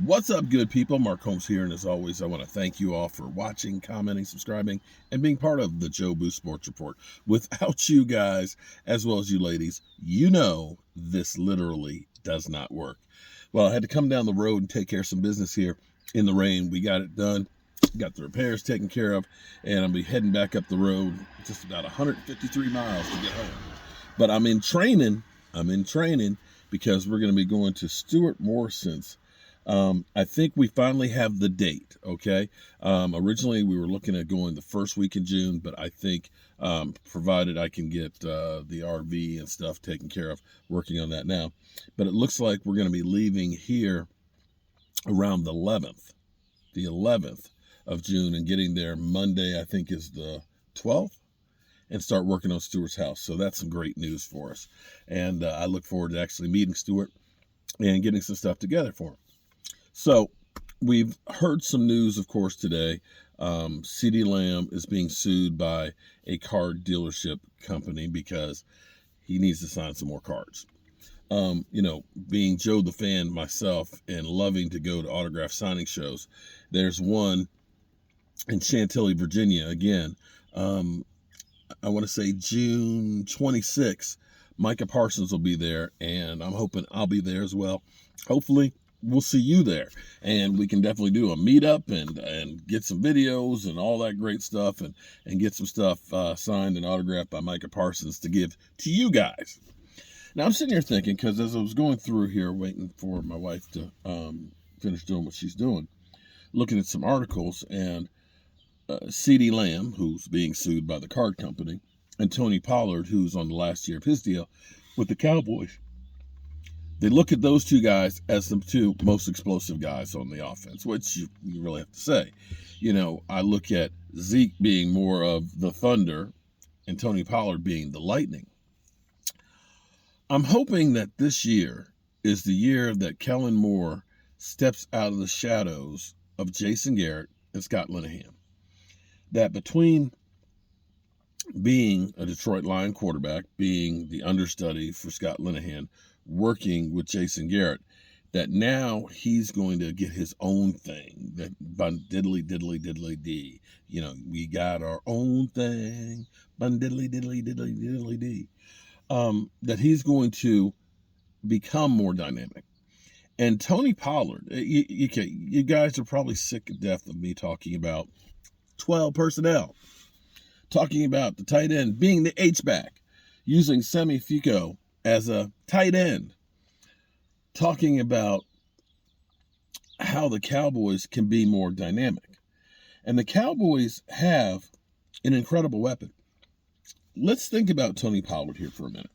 What's up, good people? Mark Holmes here, and as always, I want to thank you all for watching, commenting, subscribing, and being part of the Joe Boo Sports Report. Without you guys, as well as you ladies, you know this literally does not work. Well, I had to come down the road and take care of some business here in the rain. We got it done, got the repairs taken care of, and I'll be heading back up the road, just about 153 miles to get home. But I'm in training because we're going to be going to Stuart Morrison's. I think we finally have the date, okay? Originally, we were looking at going the first week in June, but I think provided I can get the RV and stuff taken care of, working on that now. But it looks like we're going to be leaving here around the 11th of June, and getting there Monday, I think, is the 12th, and start working on Stuart's house. So that's some great news for us. And I look forward to actually meeting Stuart and getting some stuff together for him. So we've heard some news, of course, today. CeeDee Lamb is being sued by a card dealership company because he needs to sign some more cards. Being Joe the fan myself and loving to go to autograph signing shows, there's one in Chantilly, Virginia, again. I want to say June 26th, Micah Parsons will be there, and I'm hoping I'll be there as well. Hopefully, we'll see you there, and we can definitely do a meetup and get some videos and all that great stuff, and get some stuff signed and autographed by Micah Parsons to give to you guys. Now, I'm sitting here thinking, because as I was going through here, waiting for my wife to finish doing what she's doing, looking at some articles, and CeeDee Lamb, who's being sued by the card company, and Tony Pollard, who's on the last year of his deal with the Cowboys. They look at those two guys as the two most explosive guys on the offense, which you really have to say. I look at Zeke being more of the thunder and Tony Pollard being the lightning. I'm hoping that this year is the year that Kellen Moore steps out of the shadows of Jason Garrett and Scott Linehan. That between being a Detroit Lion quarterback, being the understudy for Scott Linehan, working with Jason Garrett, that now he's going to get his own thing, that bun diddly diddly diddly dee. We got our own thing, bun diddly diddly diddly diddly dee. That he's going to become more dynamic. And Tony Pollard, you guys are probably sick to death of me talking about 12 personnel, talking about the tight end being the H-back, using Semi Fico as a tight end, talking about how the Cowboys can be more dynamic. And the Cowboys have an incredible weapon. Let's think about Tony Pollard here for a minute.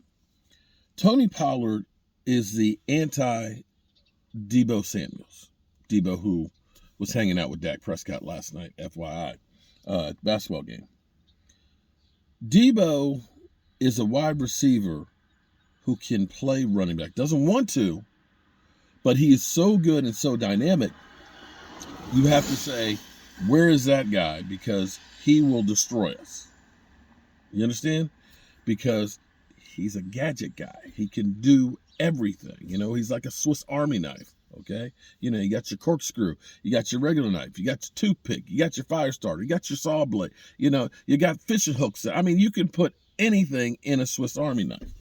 Tony Pollard is the anti-Deebo Samuels. Deebo, who was hanging out with Dak Prescott last night, FYI, basketball game. Deebo is a wide receiver who can play running back. Doesn't want to, but he is so good and so dynamic, you have to say, where is that guy? Because he will destroy us. You understand? Because he's a gadget guy. He can do everything. He's like a Swiss Army knife. Okay? You got your corkscrew, you got your regular knife, you got your toothpick, you got your fire starter, you got your saw blade, you got fishing hooks. I mean, you can put anything in a Swiss Army knife.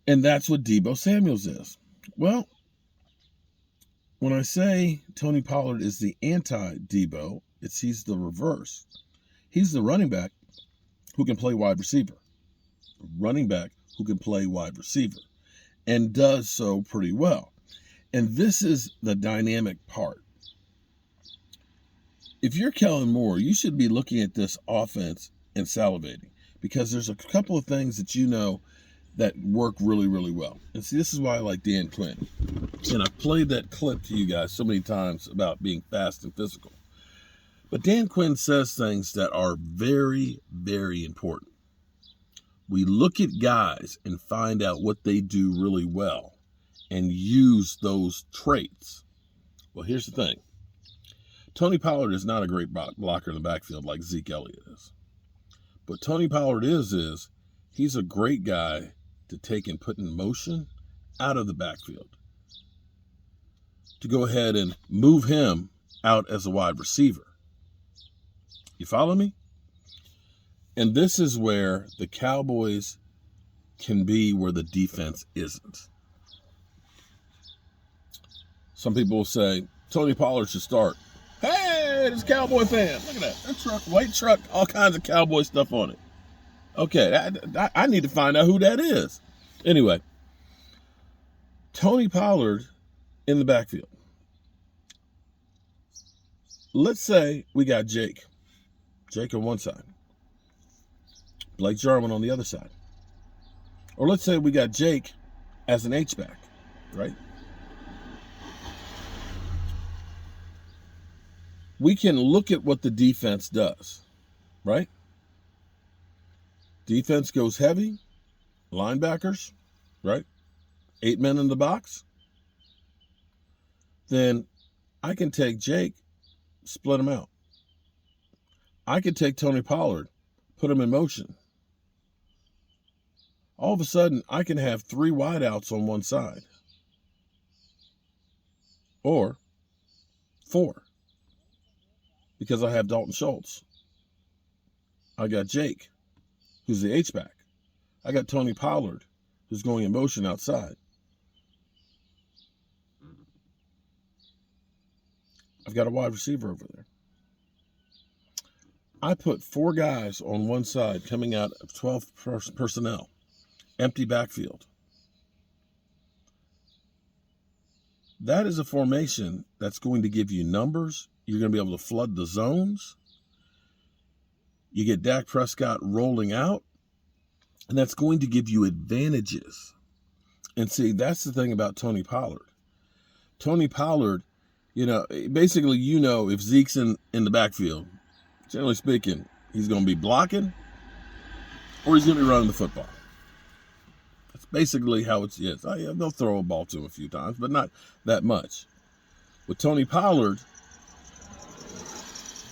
And that's what Deebo Samuels is. Well, when I say Tony Pollard is the anti-Deebo, he's the reverse. He's the running back who can play wide receiver. Running back who can play wide receiver. And does so pretty well. And this is the dynamic part. If you're Kellen Moore, you should be looking at this offense and salivating, because there's a couple of things that that work really, really well. And see, this is why I like Dan Quinn. And I've played that clip to you guys so many times about being fast and physical. But Dan Quinn says things that are very, very important. We look at guys and find out what they do really well and use those traits. Well, here's the thing. Tony Pollard is not a great blocker in the backfield like Zeke Elliott is. But Tony Pollard is he's a great guy to take and put in motion out of the backfield. to go ahead and move him out as a wide receiver. You follow me? And this is where the Cowboys can be where the defense isn't. Some people will say, Tony Pollard should start. Hey, this Cowboy fan. Look at that. That truck, white truck, all kinds of Cowboy stuff on it. Okay, I need to find out who that is. Anyway, Tony Pollard in the backfield. Let's say we got Jake. Jake on one side. Blake Jarwin on the other side. Or let's say we got Jake as an H-back, right? We can look at what the defense does, right? Defense goes heavy, linebackers, right? 8 men in the box. Then I can take Jake, split him out. I could take Tony Pollard, put him in motion. All of a sudden, I can have 3 wideouts on one side. Or 4. Because I have Dalton Schultz. I got Jake, who's the H-back. I got Tony Pollard, who's going in motion outside. I've got a wide receiver over there. I put 4 guys on one side coming out of 12 personnel. Empty backfield. That is a formation that's going to give you numbers. You're going to be able to flood the zones. You get Dak Prescott rolling out, and that's going to give you advantages. And see, that's the thing about Tony Pollard. Tony Pollard, basically, if Zeke's in the backfield, generally speaking, he's going to be blocking or he's going to be running the football. That's basically how it is. They'll throw a ball to him a few times, but not that much. With Tony Pollard,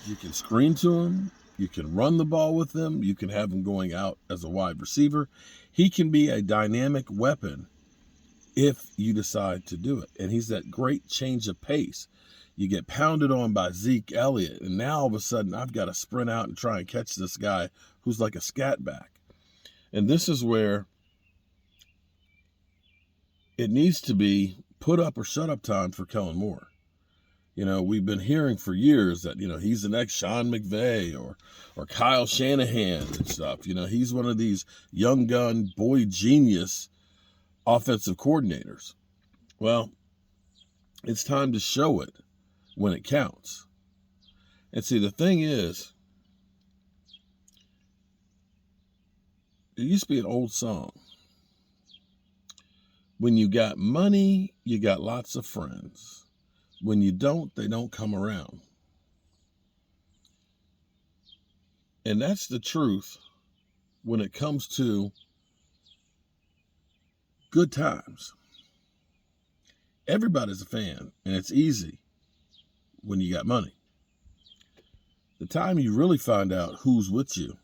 you can screen to him. You can run the ball with him. You can have him going out as a wide receiver. He can be a dynamic weapon if you decide to do it. And he's that great change of pace. You get pounded on by Zeke Elliott, and now all of a sudden I've got to sprint out and try and catch this guy who's like a scat back. And this is where it needs to be put up or shut up time for Kellen Moore. We've been hearing for years that, he's the next Sean McVay or Kyle Shanahan and stuff. He's one of these young gun, boy genius offensive coordinators. Well, it's time to show it when it counts. And see, the thing is, there used to be an old song. When you got money, you got lots of friends. When you don't, they don't come around. And that's the truth when it comes to good times. Everybody's a fan, and it's easy when you got money. The time you really find out who's with you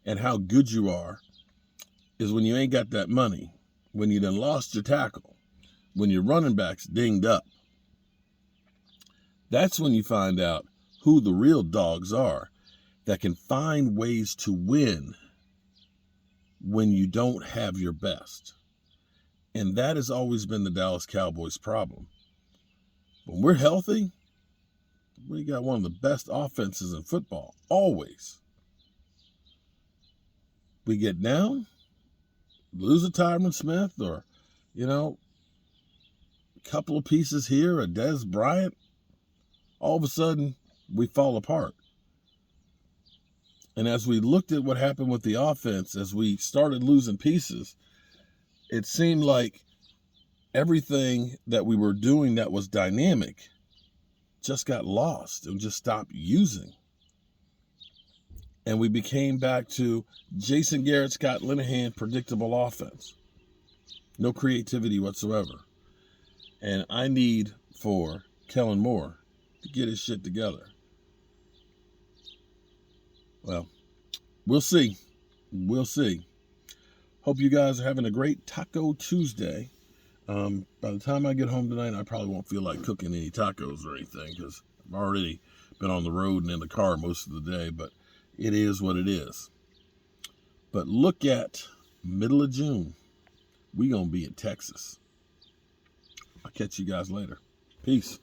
and how good you are is when you ain't got that money, when you done lost your tackle, when your running back's dinged up. That's when you find out who the real dogs are that can find ways to win when you don't have your best. And that has always been the Dallas Cowboys' problem. When we're healthy, we got one of the best offenses in football, always. We get down, lose a Tyron Smith or, a couple of pieces here, a Dez Bryant, all of a sudden we fall apart. And as we looked at what happened with the offense, as we started losing pieces, it seemed like everything that we were doing that was dynamic just got lost and just stopped using. And we became back to Jason Garrett, Scott Linehan, predictable offense. No creativity whatsoever. And I need for Kellen Moore to get his shit together. Well, we'll see. We'll see. Hope you guys are having a great Taco Tuesday. By the time I get home tonight, I probably won't feel like cooking any tacos or anything because I've already been on the road and in the car most of the day, but it is what it is. But look at middle of June. We gonna be in Texas. I'll catch you guys later. Peace.